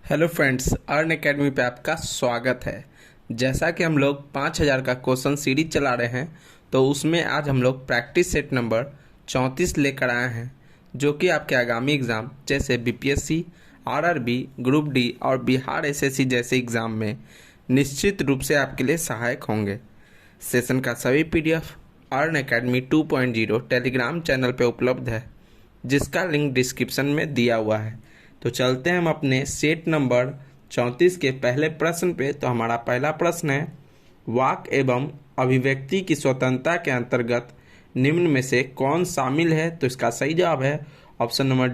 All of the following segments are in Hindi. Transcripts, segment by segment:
हेलो फ्रेंड्स, अर्न एकेडमी पे आपका स्वागत है। जैसा कि हम लोग 5000 का क्वेश्चन सीरीज चला रहे हैं, तो उसमें आज हम लोग प्रैक्टिस सेट नंबर 34 लेकर आए हैं, जो कि आपके आगामी एग्ज़ाम जैसे बीपीएससी, आरआरबी, ग्रुप डी और बिहार एसएससी जैसे एग्ज़ाम में निश्चित रूप से आपके लिए सहायक होंगे। सेशन का सभी PDF earn academy 2.0 Telegram channel पे उपलब्ध है, जिसका लिंक डिस्क्रिप्शन में दिया हुआ है। तो चलते हैं हम अपने सेट नंबर 34 के पहले प्रश्न पे। तो हमारा पहला प्रश्न है, वाक एवं अभिव्यक्ति की स्वतंत्रता के अंतर्गत निम्न में से कौन शामिल है? तो इसका सही जवाब है ऑप्शन नंबर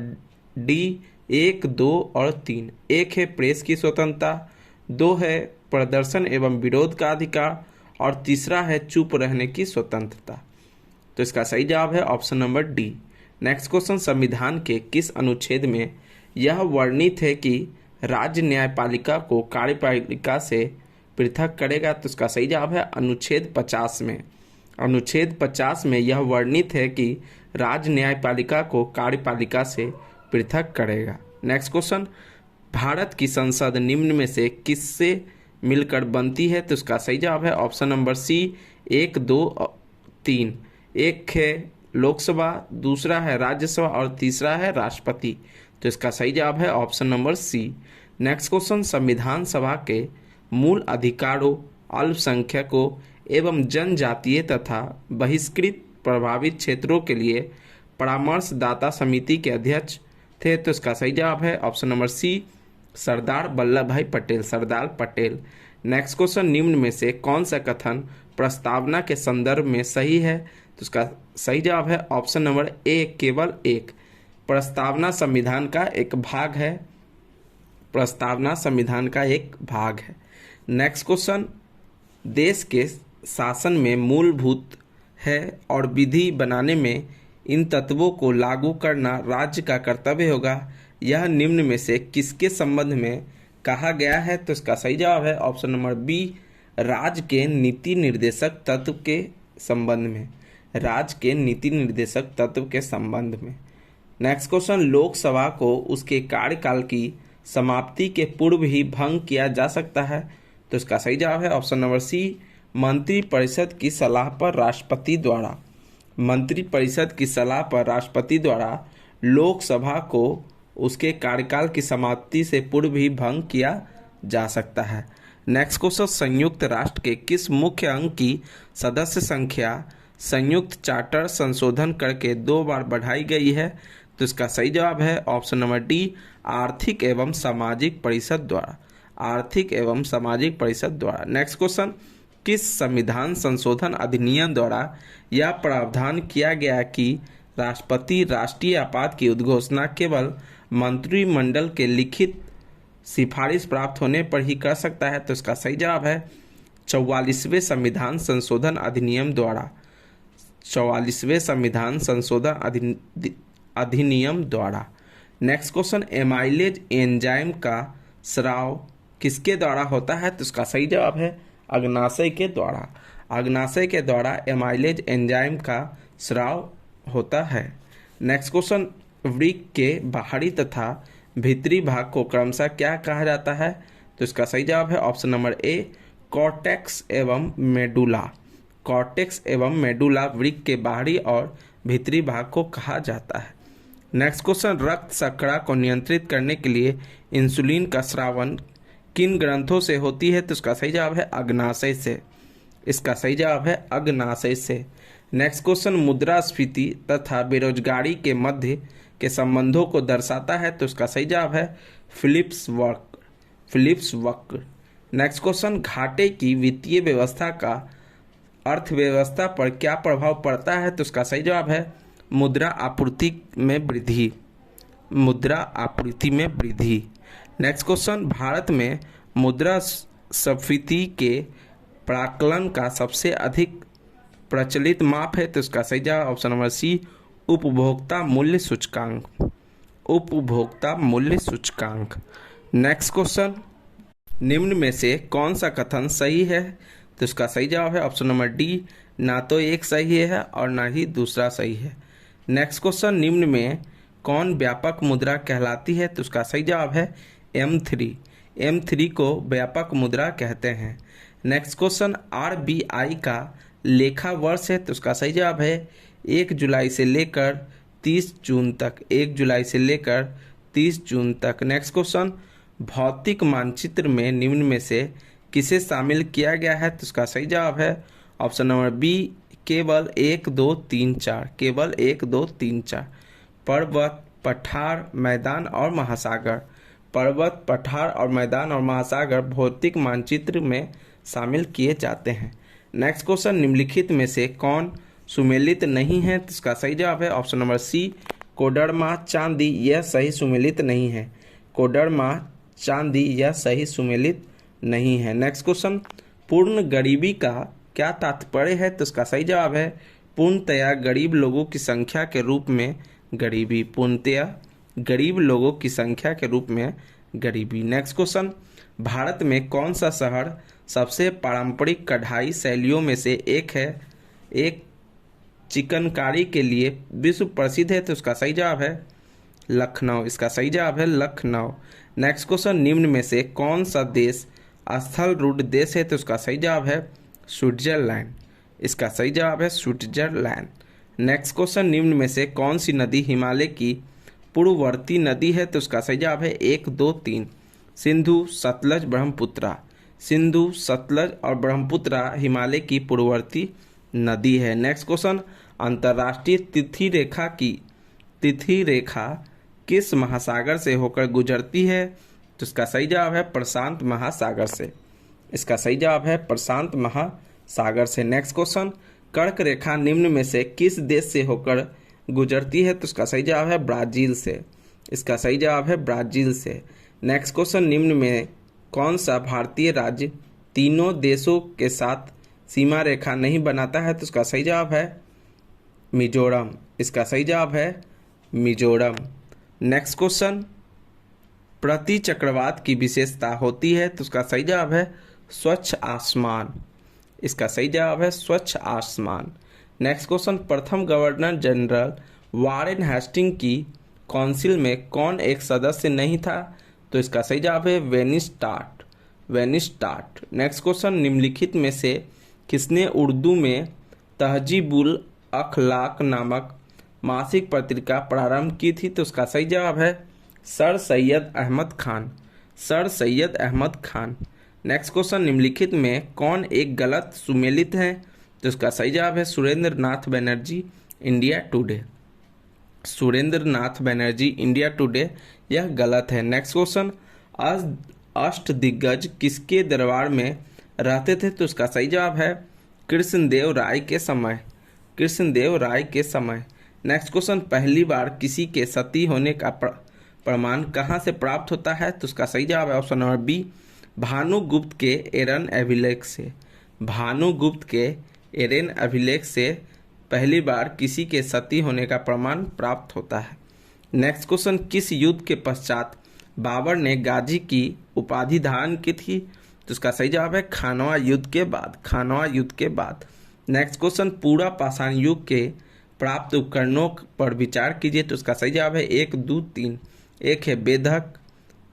डी, 1, 2 और 3। एक है प्रेस की स्वतंत्रता, 2 है प्रदर्शन एवं विरोध का अधिकार और तीसरा है चुप रहने की स्वतंत्रता। तो इसका सही जवाब है option number D. Next question, संविधान के किस अनुच्छेद में यह वर्णित है कि राज्य न्यायपालिका को कार्यपालिका से पृथक करेगा? तो इसका सही जवाब है अनुच्छेद 50 में। अनुच्छेद 50 में यह वर्णित है कि राज्य न्यायपालिका को कार्यपालिका से पृथक करेगा। नेक्स्ट क्वेश्चन, भारत की संसद निम्न में से किससे मिलकर बनती है? तो इसका सही जवाब है ऑप्शन नंबर सी, 1, 2, 3। एक है लोकसभा, दूसरा है राज्यसभा और तीसरा है राष्ट्रपति। तो इसका सही जवाब है option number C. Next question, संविधान सभा के मूल अधिकारों, अल्पसंख्यकों एवं जनजातीय तथा बहिष्कृत प्रभावित क्षेत्रों के लिए परामर्शदाता समिति के अध्यक्ष थे? तो इसका सही जवाब है ऑप्शन नंबर सी, सरदार वल्लभ भाई पटेल, सरदार पटेल। नेक्स्ट क्वेश्चन, निम्न में से कौन सा कथन प्रस्तावना के संदर्भ में सही है? तो इसका सही जवाब है ऑप्शन नंबर ए, केवल एक। प्रस्तावना संविधान का एक भाग है। प्रस्तावना संविधान का एक भाग है। नेक्स्ट क्वेश्चन, देश के शासन में मूलभूत है और विधि बनाने में इन तत्वों को लागू करना राज्य का कर्तव्य होगा। यह निम्न में से किसके संबंध में कहा गया है? तो इसका सही जवाब है ऑप्शन नंबर बी, राज्य के नीति निर्देशक तत्व के संबंध में। राज्य के नीति निर्देशक तत्व के संबंध में। नेक्स्ट क्वेश्चन, लोकसभा को उसके कार्यकाल की समाप्ति के पूर्व ही भंग किया जा सकता है? तो इसका सही जवाब है ऑप्शन नंबर सी, मंत्रिपरिषद की सलाह पर राष्ट्रपति द्वारा। मंत्रिपरिषद की सलाह पर राष्ट्रपति द्वारा लोकसभा को उसके कार्यकाल की समाप्ति से पूर्व ही भंग किया जा सकता है। नेक्स्ट क्वेश्चन, संयुक्त राष्ट्र के किस मुख्य अंग की सदस्य संख्या संयुक्त चार्टर संशोधन करके 2 बार बढ़ाई गई है? तो इसका सही जवाब है ऑप्शन नंबर डी, आर्थिक एवं सामाजिक परिषद द्वारा। आर्थिक एवं सामाजिक परिषद द्वारा। नेक्स्ट क्वेश्चन, किस संविधान संशोधन अधिनियम द्वारा यह प्रावधान किया गया कि राष्ट्रपति राष्ट्रीय आपात की उद्घोषणा केवल मंत्रिमंडल के लिखित सिफारिश प्राप्त होने पर ही कर सकता है? तो इसका सही जवाब है 44वें संविधान संशोधन अधिनियम द्वारा। 44वें संविधान संशोधन अधिनियम द्वारा। नेक्स्ट क्वेश्चन, एमाइलेज एंजाइम का स्राव किसके द्वारा होता है? तो इसका सही जवाब है अग्नाशय के द्वारा। अग्नाशय के द्वारा एमाइलेज एंजाइम का स्राव होता है। नेक्स्ट क्वेश्चन, वृक्क के बाहरी तथा भीतरी भाग को क्रमशः क्या कहा जाता है? तो इसका सही जवाब है ऑप्शन नंबर ए, कॉर्टेक्स एवं मेडुला। कॉर्टेक्स एवं मेडुला वृक्क के बाहरी और भीतरी भाग को कहा जाता है। नेक्स्ट क्वेश्चन, रक्त शर्करा को नियंत्रित करने के लिए इंसुलिन का स्रावन किन ग्रंथों से होती है? तो इसका सही जवाब है अग्नाशय से। इसका सही जवाब है अग्नाशय से। नेक्स्ट क्वेश्चन, मुद्रास्फीति तथा बेरोजगारी के मध्य के संबंधों को दर्शाता है? तो इसका सही जवाब है फिलिप्स वक्र। फिलिप्स वक्र। नेक्स्ट क्वेश्चन, घाटे की वित्तीय व्यवस्था का अर्थव्यवस्था पर क्या प्रभाव पड़ता है? तो इसका सही जवाब है मुद्रा आपूर्ति में वृद्धि। मुद्रा आपूर्ति में वृद्धि। नेक्स्ट क्वेश्चन, भारत में मुद्रास्फीति के प्राकलन का सबसे अधिक प्रचलित माप है? तो इसका सही जवाब ऑप्शन नंबर सी, उपभोक्ता मूल्य सूचकांक। उपभोक्ता मूल्य सूचकांक। नेक्स्ट क्वेश्चन, निम्न में से कौन सा कथन सही है? तो इसका सही जवाब है ऑप्शन नंबर डी, ना तो एक सही है और ना ही दूसरा सही है। नेक्स्ट क्वेश्चन, निम्न में कौन व्यापक मुद्रा कहलाती है? तो उसका सही जवाब है M3 को व्यापक मुद्रा कहते हैं। नेक्स्ट क्वेश्चन, RBI का लेखा वर्ष है तो उसका सही जवाब है 1 जुलाई से लेकर 30 जून तक। 1 जुलाई से लेकर 30 जून तक। नेक्स्ट क्वेश्चन, भौतिक मानचित्र में निम्न में से किसे शामिल किया गया है तो उसका सही जवाब है ऑप्शन नंबर बी, केवल 1, 2, 3, 4। केवल 1, 2, 3, 4। पर्वत, पठार, मैदान और महासागर। पर्वत, पठार और मैदान और महासागर भौतिक मानचित्र में शामिल किए जाते हैं। नेक्स्ट क्वेश्चन, निम्नलिखित में से कौन सुमेलित नहीं है तो इसका सही जवाब है ऑप्शन नंबर सी, कोडरमा, चांदी। यह सही सुमेलित नहीं है। कोडरमा, चांदी यह सही सुमेलित नहीं है। नेक्स्ट क्वेश्चन, पूर्ण गरीबी का क्या तात्पर्य है तो इसका सही जवाब है पूर्णतया गरीब लोगों की संख्या के रूप में गरीबी। पूर्णतया गरीब लोगों की संख्या के रूप में गरीबी। नेक्स्ट क्वेश्चन, भारत में कौन सा शहर सबसे पारंपरिक कढ़ाई शैलियों में से एक है, एक चिकनकारी के लिए विश्व प्रसिद्ध है तो उसका सही जवाब है लखनऊ। इसका सही जवाब है लखनऊ। नेक्स्ट क्वेश्चन, निम्न में से कौन सा देश स्थल रूढ़ देश है तो उसका सही जवाब है स्विट्जरलैंड। इसका सही जवाब है स्विट्जरलैंड। नेक्स्ट क्वेश्चन, निम्न में से कौन सी नदी हिमालय की पूर्ववर्ती नदी है तो उसका सही जवाब है 1, 2, 3। सिंधु, सतलज, ब्रह्मपुत्रा। सिंधु, सतलज और ब्रह्मपुत्रा हिमालय की पूर्ववर्ती नदी है। नेक्स्ट क्वेश्चन, अंतर्राष्ट्रीय तिथि रेखा किस महासागर से होकर गुजरती है तो इसका सही जवाब है प्रशांत महासागर से। इसका सही जवाब है प्रशांत महासागर से। नेक्स्ट क्वेश्चन, कर्क रेखा निम्न में से किस देश से होकर गुजरती है तो इसका सही जवाब है ब्राजील से। इसका सही जवाब है ब्राजील से। नेक्स्ट क्वेश्चन, निम्न में कौन सा भारतीय राज्य तीनों देशों के साथ सीमा रेखा नहीं बनाता है तो इसका सही जवाब है मिजोरम। इसका सही जवाब है मिजोरम। नेक्स्ट क्वेश्चन, प्रति चक्रवात की विशेषता होती है तो उसका सही जवाब है स्वच्छ आसमान। इसका सही जवाब है स्वच्छ आसमान। नेक्स्ट क्वेश्चन, प्रथम गवर्नर जनरल वारेन हेस्टिंग की काउंसिल में कौन एक सदस्य नहीं था तो इसका सही जवाब है वेनिस्टार्ट। नेक्स्ट क्वेश्चन, निम्नलिखित में से किसने उर्दू में तहजीबुल अखलाक नामक मासिक पत्रिका प्रारंभ की थी तो उसका सही जवाब है sir Syed Ahmed Khan. Sir Syed Ahmed Khan. Next question, निम्नलिखित में कौन एक गलत सुमेलित है तो इसका सही जवाब है सुरेंद्र नाथ बनर्जी, इंडिया टुडे। सुरेंद्र नाथ बनर्जी, इंडिया टुडे यह गलत है। नेक्स्ट क्वेश्चन, अष्टदिग्गज किसके दरबार में रहते थे तो उसका सही जवाब है कृष्णदेव राय के समय। कृष्णदेव राय के समय। नेक्स्ट क्वेश्चन, पहली बार किसी के सती होने का प्रमाण कहाँ से प्राप्त होता है तो उसका सही जवाब है ऑप्शन नंबर बी, भानुगुप्त के एरन अभिलेख से। भानुगुप्त के एरन अभिलेख से पहली बार किसी के सती होने का प्रमाण प्राप्त होता है। नेक्स्ट क्वेश्चन, किस युद्ध के पश्चात बाबर ने गाजी की उपाधि धारण की थी तो उसका सही जवाब है खानवा युद्ध के बाद। खानवा युद्ध के बाद। नेक्स्ट क्वेश्चन, पूरा पाषाण युग के प्राप्त उपकरणों पर विचार कीजिए तो उसका सही जवाब है 1, 2, 3। एक है बेधक,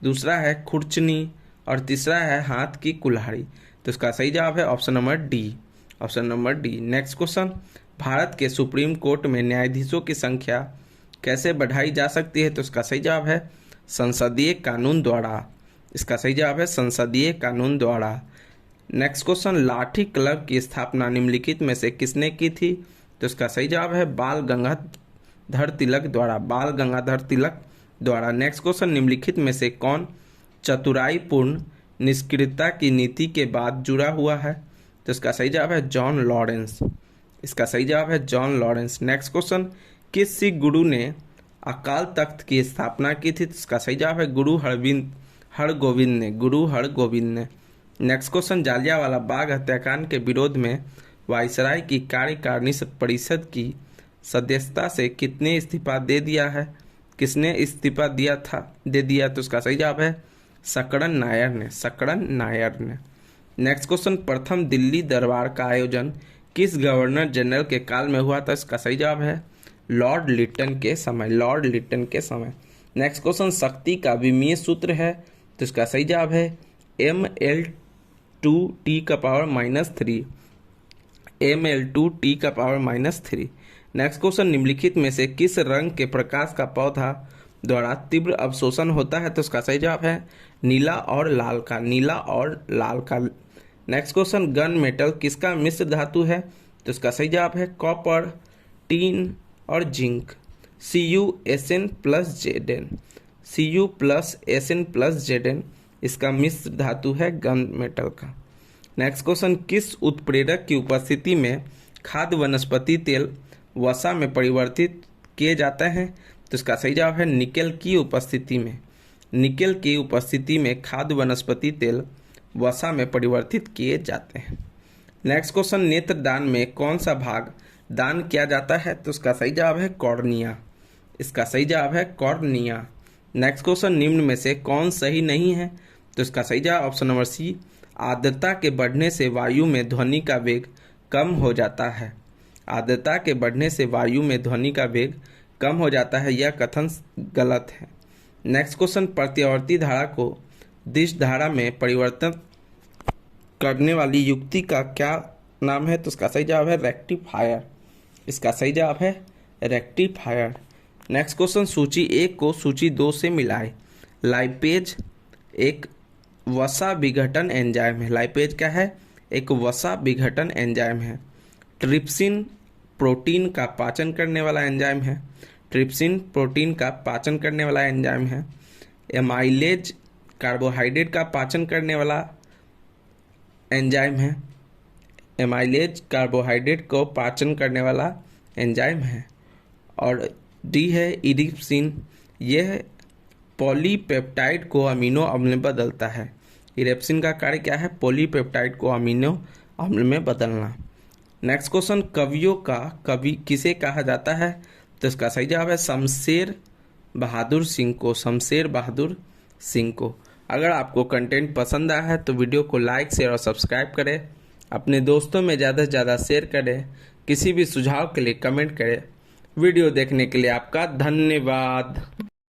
दूसरा है खुरचनी और तीसरा है हाथ की कुल्हाड़ी। तो इसका सही जवाब है option number D. Option number D. Next question, Bharat के सुप्रीम कोर्ट में न्यायाधीशों की संख्या कैसे बढ़ाई जा सकती है तो इसका सही जवाब है संसदीय कानून द्वारा। इसका सही जवाब है संसदीय कानून द्वारा। नेक्स्ट क्वेश्चन, लाठी क्लब की स्थापना निम्नलिखित में से किसने की थी तो इसका सही जवाब है बाल गंगाधर तिलक द्वारा। बाल गंगाधर तिलक द्वारा। नेक्स्ट क्वेश्चन, निम्नलिखित में से कौन चतुराईपूर्ण निष्क्रियता की नीति के बाद जुड़ा हुआ है तो इसका सही जवाब है जॉन लॉरेंस। इसका सही जवाब है जॉन लॉरेंस। नेक्स्ट क्वेश्चन, किस सिख गुरु ने अकाल तख्त की स्थापना की थी तो इसका सही जवाब है गुरु हरगोविंद ने। गुरु हरगोविंद ने। नेक्स्ट क्वेश्चन, जालियांवाला बाग हत्याकांड के विरोध में वायसराय की कार्यकारिणी परिषद की सदस्यता से कितने इस्तीफा दे दिया है? किसने इस्तीफा दे दिया तो उसका सही जवाब है सकड़न नायर ने। सकड़न नायर ने। नेक्स्ट क्वेश्चन, प्रथम दिल्ली दरबार का आयोजन किस गवर्नर जनरल के काल में हुआ था? इसका सही जवाब है लॉर्ड लिटन के समय। लॉर्ड लिटन के समय। नेक्स्ट क्वेश्चन, शक्ति का विमीय सूत्र है तो इसका सही जवाब है Ml2T⁻³ Ml2T⁻³ नेक्स्ट क्वेश्चन, निम्नलिखित में से किस रंग के प्रकाश का पौधा द्वारा तीव्र अवशोषण होता है? तो इसका सही जवाब है नीला और लाल का, नीला और लाल का। नेक्स्ट क्वेश्चन, गन मेटल किसका मिश्र धातु है? तो इसका सही जवाब है कॉपर, टीन और जिंक। CuSn+Zn, Cu+Sn+Zn इसका मिश्र धातु है गन मेटल का। नेक्स्ट क्वेश्चन, किस उत्प्रेरक की उपस्थिति में खाद्य वनस्पति तेल वसा में परिवर्तित किए जाते हैं? तो इसका सही जवाब है निकेल की उपस्थिति में, निकेल की उपस्थिति में खाद्य वनस्पति तेल वसा में परिवर्तित किए जाते हैं। नेक्स्ट क्वेश्चन, नेत्रदान में कौन सा भाग दान किया जाता है? तो इसका सही जवाब है कॉर्निया, इसका सही जवाब है कॉर्निया। नेक्स्ट क्वेश्चन, निम्न में से कौन सही नहीं है? तो इसका सही जवाब ऑप्शन नंबर सी, आर्द्रता के बढ़ने से वायु में ध्वनि का वेग कम हो जाता है। आर्द्रता के बढ़ने से वायु में ध्वनि का वेग कम हो जाता है, यह कथन गलत है। नेक्स्ट क्वेश्चन, प्रत्यावर्ती धारा को दिश धारा में परिवर्तन करने वाली युक्ति का क्या नाम है? तो इसका सही जवाब है रेक्टिफायर, इसका सही जवाब है रेक्टिफायर। नेक्स्ट क्वेश्चन, सूची 1 को सूची 2 से मिलाए। लाइपेज एक वसा विघटन एंजाइम है, लाइपेज क्या है? एक वसा विघटन एंजाइम है। ट्रिप्सिन प्रोटीन का पाचन करने वाला एंजाइम है, ट्रिप्सिन प्रोटीन का पाचन करने वाला एंजाइम है। एमाइलेज कार्बोहाइड्रेट का पाचन करने वाला एंजाइम है, एमाइलेज कार्बोहाइड्रेट को पाचन करने वाला एंजाइम है। और डी है इरिप्सिन, यह पॉलीपेप्टाइड को अमीनो अम्ल में बदलता है। इरिप्सिन का कार्य क्या है? पॉलीपेप्टाइड को अमीनो अम्ल में बदलना। नेक्स्ट क्वेश्चन, कवियों का कवि किसे कहा जाता है? तो इसका सही जवाब है शमशेर बहादुर सिंह को, शमशेर बहादुर सिंह को। अगर आपको कंटेंट पसंद आया है तो वीडियो को लाइक, शेयर और सब्सक्राइब करें, अपने दोस्तों में ज़्यादा से ज़्यादा शेयर करें, किसी भी सुझाव के लिए कमेंट करें। वीडियो देखने के लिए आपका धन्यवाद।